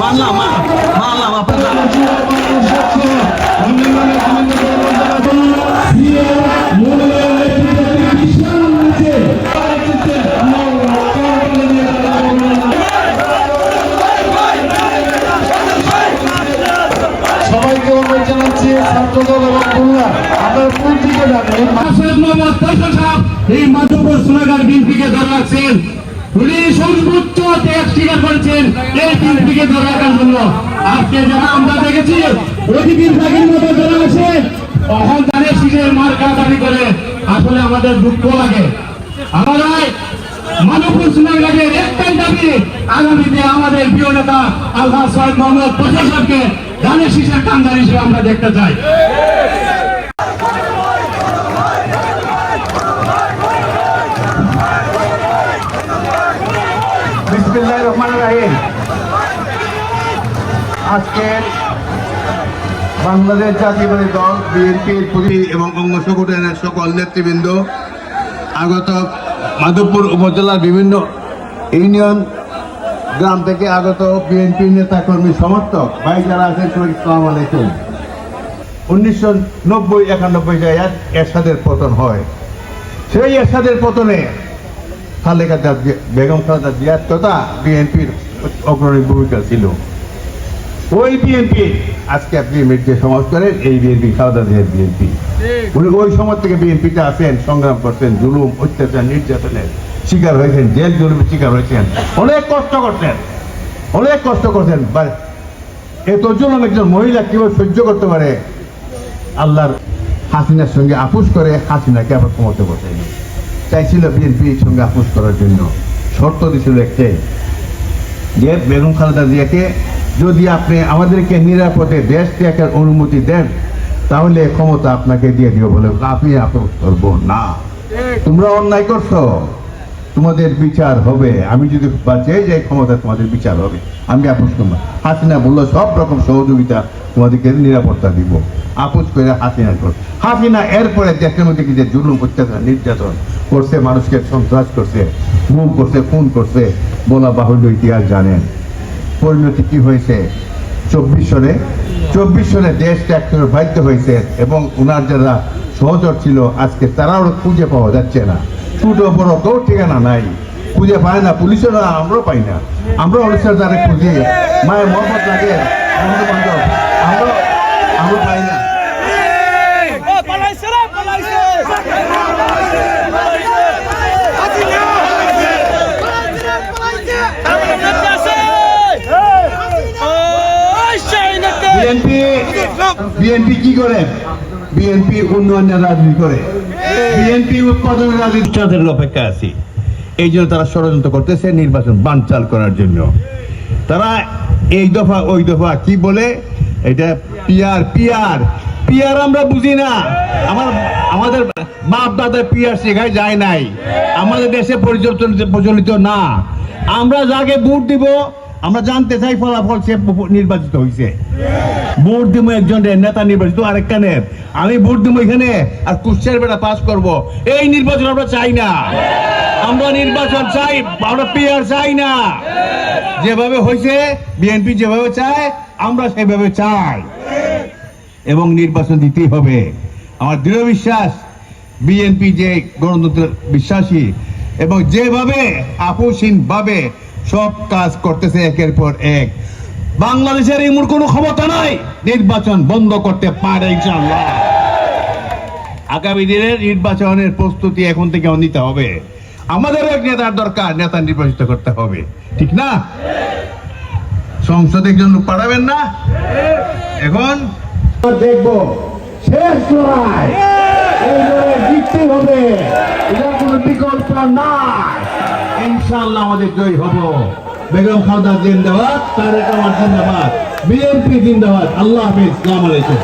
মানলাম মানলাম আপনার সবাইকে অনুরোধ জানাচ্ছি ছাত্রদল এবং খুলনা আপনারা কোন দিকে যাবেন। এই মাধবপুর সোনাগার বিএনপিকে ধরে রাখছেন, উনি সর্বোচ্চ ত্যাগ স্বীকার করেছেন এই বিএনপিকে ধরে রাখার জন্য। আজকে যারা আমরা দেখেছি অধিবির বাগির মতো যারা আছে তখন ধানের শীষের মার কাটারি করে, আসলে আমাদের দুঃখ লাগে। আমরা মাধবপুর সোনাগারের একটাই দাবি, আগামীতে আমাদের প্রিয় নেতা আলহাজ সৈয়দ মোহাম্মদ ফজল সাহেবকে ধানের শীষের কান্দার হিসেবে আমরা দেখতে চাই। বিসমিল্লাহির রহমানির রহিম। আজকে বাংলাদেশ জাতীয়তাবাদী দল বিএনপির প্রতি এবং অঙ্গ সংগঠনের সকল নেতৃবৃন্দ, আগত মাধবপুর উপজেলার বিভিন্ন ইউনিয়ন গ্রাম থেকে আগত বিএনপি নেতা কর্মী সমর্থক ভাই যারা আছেন, আসসালামু আলাইকুম। 1990-91 এরশাদের পতন হয়। সেই এরশাদের পতনে বেগম খালেদা জিয়ার তথা বিএনপির অগ্রণী ভূমিকা ছিল। ওই বিএনপি আজকে আপনি যে সমাজ করেন, এই বিএনপি খালেদা জিয়ার বিএনপি। উনি ওই সময় থেকে বিএনপিতে আছেন, সংগ্রাম করতেন, জুলুম অত্যাচার নির্যাতনের শিকার হয়েছেন, জেল জুলুমের শিকার হয়েছেন, অনেক কষ্ট করতেন। এত জুলুম একজন মহিলা কিভাবে সহ্য করতে পারে? আল্লাহর হাসিনার সঙ্গে আপোষ করে হাসিনাকে আবার ক্ষমতা বসাই চাইছিল বিএনপির সঙ্গে আপোষ করার জন্য। শর্ত দিয়েছিল একটাই, যে বেগম খালেদা জিয়াকে যদি আপনি আমাদেরকে নিরাপদে দেশ ত্যাগের অনুমতি দেন তাহলে ক্ষমতা আপনাকে দিয়ে দিব, বলে আপনি আপোষ করবো না। তোমরা অন্যায় করছো, তোমাদের বিচার হবে। আমি যদি বাঁচে যাই ক্ষমতা, তোমাদের বিচার হবে, আমি আপোষ করবো। হাসিনা বললো সব রকম সহযোগিতা তোমাদেরকে নিরাপত্তা দিব। আপোষ করে হাসিনা এরপরে দেশের মধ্যে কি যে জুলুম অত্যাচার নির্যাতন করছে, মানুষকে সন্ত্রাস করছে, গুম করছে, খুন করছে, বলা বাহুল্য ইতিহাস জানেন। পরিণতি কি হয়েছে? 24 সনে দেশ ত্যাগ করে বাধ্য হয়েছে, এবং ওনার যারা সহচর ছিল আজকে তারাও খুঁজে পাওয়া যাচ্ছে না। ছোট বড় কেউ ঠিকানা নাই, খুঁজে পায় না, পুলিশের আমরাও পাই না। আমরা অনুষ্ঠান যারা খুঁজি, মায়ের মহব্বত লাগে, বন্ধু বান্ধব, আমরা পাই না। বিএনপি কি করে? বিএনপি উন্নয়নের রাজনীতি করে, বিএনপি উৎপাদনের রাজনীতির অপেক্ষা আছি। এই জন্য তারা ষড়যন্ত্র করতেছে নির্বাচন বানচাল করার জন্য। তারা এই দফা ওই দফা কি বলে, এটা পিয়ার আমরা বুঝি না। আমাদের বাপ দাদা পিয়ার শেখায় যায় নাই, আমাদের দেশে প্রচলিত না। আমরা যাকে ভোট দিব আমরা জানতে চাই ফলাফল, সে নির্বাচিত হয়েছে। ভোট দিব একজন নেতা নির্বাচিত, আরেকটা নেব আমি ভোট দিব এখানে আর কুশ্চের বেটা পাস করব, এই নির্বাচন আমরা চাই না। আমরা নির্বাচন চাই, আমরা পিয়ার চাই না। যেভাবে হয়েছে বিএনপি যেভাবে চায় আমরা সেভাবে চাই, এবং নির্বাচন দিতেই হবে। আমার দৃঢ় বিশ্বাস বিএনপি যে গণতন্ত্র বিশ্বাসী এবং যেভাবে আপোষহীন ভাবে সব কাজ করতেছে একের পর এক, বাংলাদেশের এমন কোনো ক্ষমতা নাই নির্বাচন বন্ধ করতে পারে। ইনশাআল্লাহ আগামী দিনের নির্বাচনের প্রস্তুতি এখন থেকে নিতে হবে। আমাদের এক নেতার দরকার, নেতা নির্বাচিত করতে হবে, ঠিক না? সংসদে একজন লোক পাঠাবেন না। এখন দেখবো শেষ লড়াই, এই লড়াই জিততে হবে, এটা কোনো বিকল্প নাই। ইনশাআল্লাহ আমাদের জয় হব। বেগম খালেদা জিন্দাবাদ, তারেক রহমান জিন্দাবাদ, বিএনপি জিন্দাবাদ। আল্লাহ হাফেজ, আসসালামু আলাইকুম।